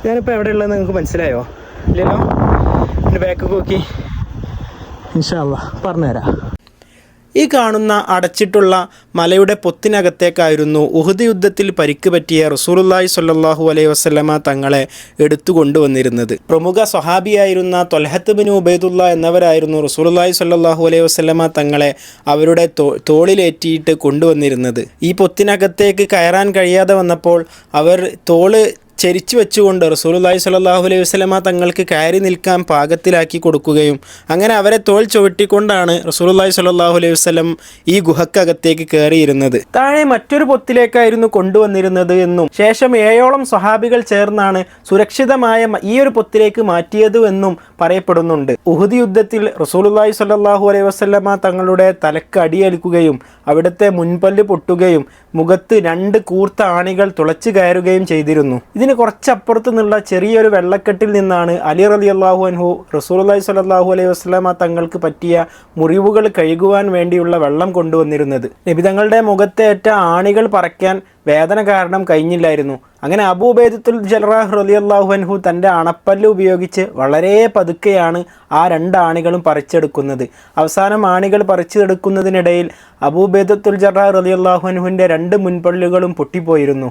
ഞാനിപ്പോൾ എവിടെ ഉള്ളതെന്ന് നിങ്ങൾക്ക് മനസ്സിലായോ? ഇല്ലല്ലോ. എൻ്റെ ബാക്ക് നോക്കി, ഇൻഷാ അല്ലാഹ് പറഞ്ഞുതരാം. ഈ കാണുന്ന അടച്ചിട്ടുള്ള മലയുടെ പൊത്തിനകത്തേക്കായിരുന്നു ഉഹുദ് യുദ്ധത്തിൽ പരിക്ക് പറ്റിയ റസൂലുള്ളാഹി സ്വല്ലല്ലാഹു അലൈഹി വസല്ലമ തങ്ങളെ എടുത്തു കൊണ്ടുവന്നിരുന്നത്. പ്രമുഖ സ്വഹാബിയായിരുന്ന ത്വൽഹത്ത് ബിൻ ഉബൈദുള്ള എന്നവരായിരുന്നു റസൂലുള്ളാഹി സ്വല്ലല്ലാഹു അലൈഹി വസല്ലമ തങ്ങളെ അവരുടെ തോളിലേറ്റിയിട്ട് കൊണ്ടുവന്നിരുന്നത്. ഈ പൊത്തിനകത്തേക്ക് കയറാൻ കഴിയാതെ വന്നപ്പോൾ അവർ തോള് ചെരിച്ചു വെച്ചുകൊണ്ട് റസൂലുള്ളാഹി സ്വല്ലല്ലാഹു അലൈഹി വസല്ലമ തങ്ങൾക്ക് കയറി നിൽക്കാൻ പാകത്തിലാക്കി കൊടുക്കുകയും അങ്ങനെ അവരെ തോൾ ചവിട്ടിക്കൊണ്ടാണ് റസൂലുള്ളാഹി സ്വല്ലല്ലാഹു അലൈഹി വസല്ലം ഈ ഗുഹക്കകത്തേക്ക് കയറിയിരുന്നത്. താഴെ മറ്റൊരു പൊത്തിലേക്കായിരുന്നു കൊണ്ടുവന്നിരുന്നത് എന്നും ശേഷം 7ഓളം സ്വഹാബികൾ ചേർന്നാണ് സുരക്ഷിതമായ ഈ ഒരു പൊത്തിലേക്ക് മാറ്റിയത് എന്നും പറയപ്പെടുന്നുണ്ട്. ഉഹുദ് യുദ്ധത്തിൽ റസൂലുള്ളാഹി സ്വല്ലല്ലാഹു അലൈഹി വസല്ലമ തങ്ങളുടെ തലക്ക് അടിയേൽക്കുകയും അവിടുത്തെ മുൻപല്ല് പൊട്ടുകയും മുഖത്ത് 2 കൂർത്ത ആണികൾ തുളച്ചു കയറുകയും ചെയ്തിരുന്നു. ഇതിന് കുറച്ചപ്പുറത്തു നിന്നുള്ള ചെറിയൊരു വെള്ളക്കെട്ടിൽ നിന്നാണ് അലി റളിയല്ലാഹു അൻഹു റസൂലുള്ളാഹി സ്വല്ലല്ലാഹു അലൈഹി വസല്ലമ തങ്ങൾക്ക് പറ്റിയ മുറിവുകൾ കഴുകുവാൻ വേണ്ടിയുള്ള വെള്ളം കൊണ്ടുവന്നിരുന്നത്. നബി തങ്ങളുടെ മുഖത്തേറ്റ ആണികൾ പറിക്കാൻ വേദന കാരണം കഴിഞ്ഞില്ലായിരുന്നു. അങ്ങനെ അബൂ ഉബൈദത്തുൽ ജർറാഹ് റളിയല്ലാഹു അൻഹു തൻ്റെ അണപ്പല്ല് ഉപയോഗിച്ച് വളരെ പതുക്കെയാണ് ആ 2 ആണികളും പറിച്ചെടുക്കുന്നത്. അവസാനം ആണികൾ പറിച്ചെടുക്കുന്നതിനിടയിൽ അബൂ ഉബൈദത്തുൽ ജർറാഹ് റളിയല്ലാഹു അൻഹുവിൻ്റെ 2 മുൻപല്ലുകളും പൊട്ടിപ്പോയിരുന്നു.